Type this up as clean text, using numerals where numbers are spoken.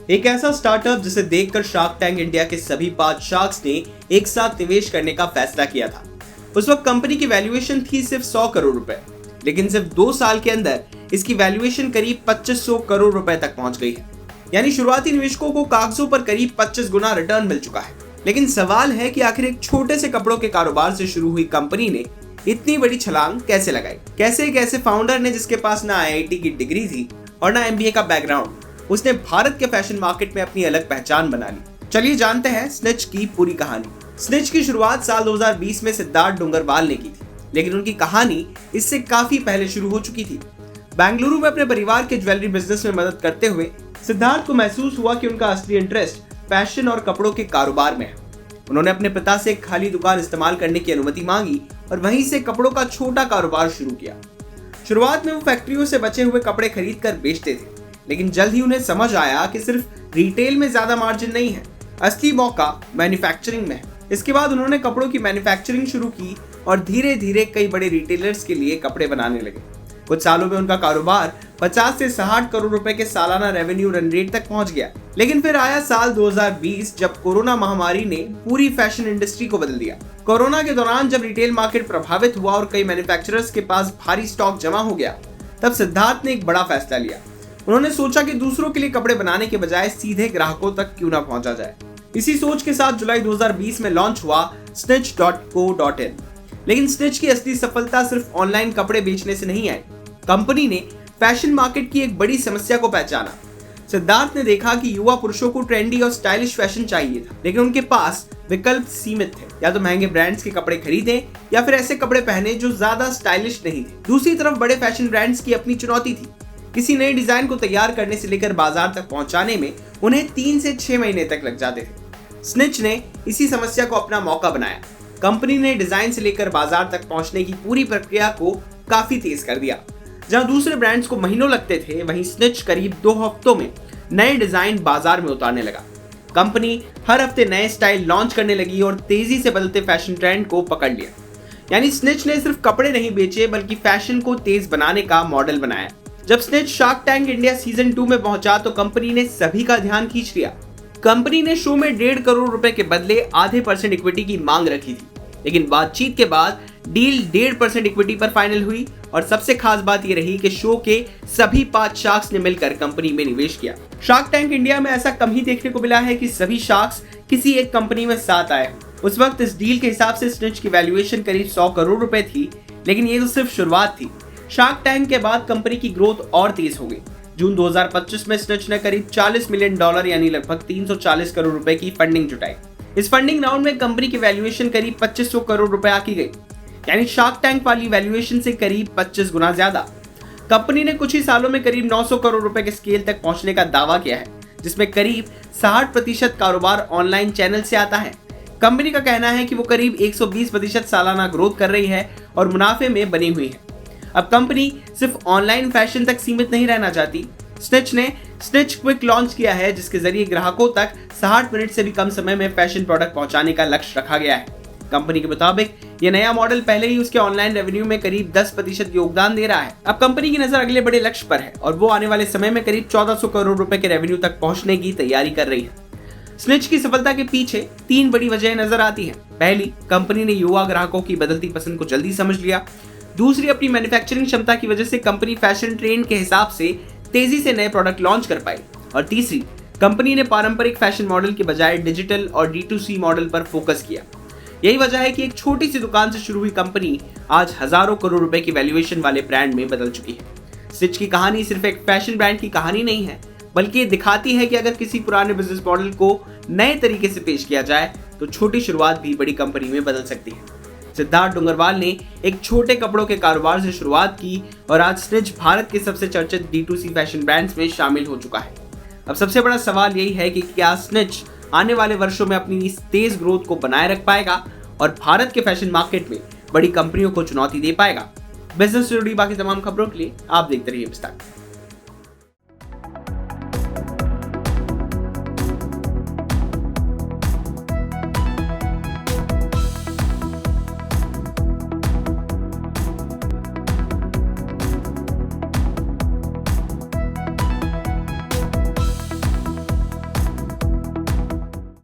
एक ऐसा स्टार्टअप जिसे देखकर शार्क टैंक इंडिया के सभी 5 शार्क्स ने एक साथ निवेश करने का फैसला किया था। उस वक्त कंपनी की वैल्यूएशन थी सिर्फ 100 करोड़ रुपए, लेकिन सिर्फ 2 साल के अंदर इसकी वैल्यूएशन करीब 2500 करोड़ रुपए तक पहुंच गई है। यानी शुरुआती निवेशकों को कागजों पर करीब 25 गुना रिटर्न मिल चुका है। लेकिन सवाल है कि आखिर एक छोटे से कपड़ों के कारोबार से शुरू हुई कंपनी ने इतनी बड़ी छलांग कैसे लगाई? कैसे एक ऐसे फाउंडर ने जिसके पास ना IIT की डिग्री थी और ना MBA का बैकग्राउंड, उसने भारत के फैशन मार्केट में अपनी अलग पहचान बना ली। चलिए जानते हैं स्निच की पूरी कहानी। स्निच की शुरुआत साल 2020 में सिद्धार्थ डोंगरवाल ने की थी, लेकिन उनकी कहानी इससे काफी पहले शुरू हो चुकी थी। बेंगलुरु में अपने परिवार के ज्वेलरी बिजनेस में मदद करते हुए सिद्धार्थ को महसूस हुआ कि उनका असली इंटरेस्ट फैशन और कपड़ों के कारोबार में है। उन्होंने अपने पिता से एक खाली दुकान इस्तेमाल करने की अनुमति मांगी और वहीं से कपड़ों का छोटा कारोबार शुरू किया। शुरुआत में वो फैक्ट्रियों से बचे हुए कपड़े खरीद कर बेचते थे, लेकिन जल्द ही उन्हें समझ आया कि सिर्फ रिटेल में ज्यादा मार्जिन नहीं है, असली मौका मैन्युफैक्चरिंग में है। इसके बाद उन्होंने कपड़ों की मैन्युफैक्चरिंग शुरू की और धीरे धीरे कई बड़े रिटेलर्स के लिए कपड़े बनाने लगे। कुछ सालों में उनका कारोबार 50 से 60 करोड़ रुपए के सालाना रेवेन्यू रन रेट तक पहुंच गया। लेकिन फिर आया साल 2020 जब कोरोना महामारी ने पूरी फैशन इंडस्ट्री को बदल दिया। कोरोना के दौरान जब रिटेल मार्केट प्रभावित हुआ और कई मैन्युफैक्चरर्स के पास भारी स्टॉक जमा हो गया, तब सिद्धार्थ ने एक बड़ा फैसला लिया। उन्होंने सोचा कि दूसरों के लिए कपड़े बनाने के बजाय सीधे ग्राहकों तक क्यों ना पहुंचा जाए। इसी सोच के साथ जुलाई 2020 में लॉन्च हुआ snitch.co.in। लेकिन स्निच की असली सफलता सिर्फ ऑनलाइन कपड़े बेचने से नहीं आई। कंपनी ने फैशन मार्केट की एक बड़ी समस्या को पहचाना। सिद्धार्थ ने देखा कि युवा पुरुषों को ट्रेंडी और स्टाइलिश फैशन चाहिए था, लेकिन उनके पास विकल्प सीमित थे। या तो महंगे ब्रांड्स के कपड़े खरीदें या फिर ऐसे कपड़े पहने जो ज्यादा स्टाइलिश नहीं थे। दूसरी तरफ बड़े फैशन ब्रांड्स की अपनी चुनौती थी। किसी नए डिजाइन को तैयार करने से लेकर बाजार तक पहुंचाने में उन्हें 3 से 6 महीने तक लग जाते थे। स्निच ने इसी समस्या को अपना मौका बनाया। कंपनी ने डिजाइन से लेकर बाजार तक पहुंचने की पूरी प्रक्रिया को काफी तेज कर दिया। जहां दूसरे ब्रांड्स को महीनों लगते थे, वहीं स्निच करीब 2 हफ्तों में नए डिजाइन बाजार में उतारने लगा। कंपनी हर हफ्ते नए स्टाइल लॉन्च करने लगी और तेजी से बदलते फैशन ट्रेंड को पकड़ लिया। यानी स्निच ने सिर्फ कपड़े नहीं बेचे, बल्कि फैशन को तेज बनाने का मॉडल बनाया। जब snitch shark tank India season 2 में पहुंचा तो कंपनी ने सभी का ध्यान खींच लिया। कंपनी ने शो में 1.5 करोड़ रुपए के बदले आधे % इक्विटी की मांग रखी थी, लेकिन बातचीत के बाद डील 1.5% इक्विटी पर फाइनल हुई। और सबसे खास बात यह रही कि शो के सभी 5 शार्क्स ने मिलकर कंपनी में निवेश किया। शार्क टैंक इंडिया में ऐसा कम ही देखने को मिला है कि सभी शार्क्स किसी एक कंपनी में साथ आए। उस वक्त इस डील के हिसाब से स्निच की वैल्यूएशन करीब 100 करोड़ रुपए थी, लेकिन ये तो सिर्फ शुरुआत थी। शार्क टैंक के बाद कंपनी की ग्रोथ और तेज हो गई। जून 2025 में स्निच ने करीब $40 मिलियन यानी लगभग 340 करोड़ रुपए की फंडिंग जुटाई। इस फंडिंग राउंड में कंपनी की वैल्यूएशन करीब 2500 करोड़ रुपए आकी गई, यानी शार्क टैंक वाली वैल्यूएशन से करीब 25 गुना ज्यादा। कंपनी ने कुछ ही सालों में करीब 900 करोड़ रुपए के स्केल तक पहुंचने का दावा किया है, जिसमें करीब 60% कारोबार ऑनलाइन चैनल से आता है। कंपनी का कहना है कि वो करीब 120% सालाना ग्रोथ कर रही है और मुनाफे में बनी हुई है। अब कंपनी सिर्फ ऑनलाइन फैशन तक सीमित नहीं रहना चाहती। स्निच ने स्निच क्विक लॉन्च किया है, जिसके जरिए ग्राहकों तक 60 मिनट से भी कम समय में फैशन प्रोडक्ट पहुंचाने का लक्ष्य रखा गया है। कंपनी के मुताबिक यह नया मॉडल पहले ही उसके ऑनलाइन रेवेन्यू में करीब 10% योगदान दे रहा है। अब कंपनी की नजर अगले बड़े लक्ष्य पर है और वो आने वाले समय में करीब 1400 करोड़ रुपए के रेवेन्यू तक पहुंचने की तैयारी कर रही है। स्निच की सफलता के पीछे 3 बड़ी वजह नजर आती है। पहली, कंपनी ने युवा ग्राहकों की बदलती पसंद को जल्दी समझ लिया। दूसरी, अपनी मैन्युफैक्चरिंग क्षमता की वजह से कंपनी फैशन ट्रेंड के हिसाब से तेजी से नए प्रोडक्ट लॉन्च कर पाई। और तीसरी, कंपनी ने पारंपरिक फैशन मॉडल के बजाय डिजिटल और D2C मॉडल पर फोकस किया। यही वजह है कि एक छोटी सी दुकान से शुरू हुई कंपनी आज हजारों करोड़ रुपए की वैल्यूएशन वाले ब्रांड में बदल चुकी है। स्निच की कहानी सिर्फ एक फैशन ब्रांड की कहानी नहीं है, बल्कि ये दिखाती है कि अगर किसी पुराने बिजनेस मॉडल को नए तरीके से पेश किया जाए तो छोटी शुरुआत भी बड़ी कंपनी में बदल सकती है। सिद्धार्थ डोंगरवाल ने एक छोटे कपड़ों के कारोबार से शुरुआत की और आज स्निच भारत के सबसे चर्चित D2C फैशन ब्रांड्स में शामिल हो चुका है। अब सबसे बड़ा सवाल यही है कि क्या स्निच आने वाले वर्षों में अपनी इस तेज ग्रोथ को बनाए रख पाएगा और भारत के फैशन मार्केट में बड़ी कंपनियों को चुनौती दे पाएगा। बिजनेस से जुड़ी बाकी तमाम खबरों के लिए आप देखते रहिए विस्तार।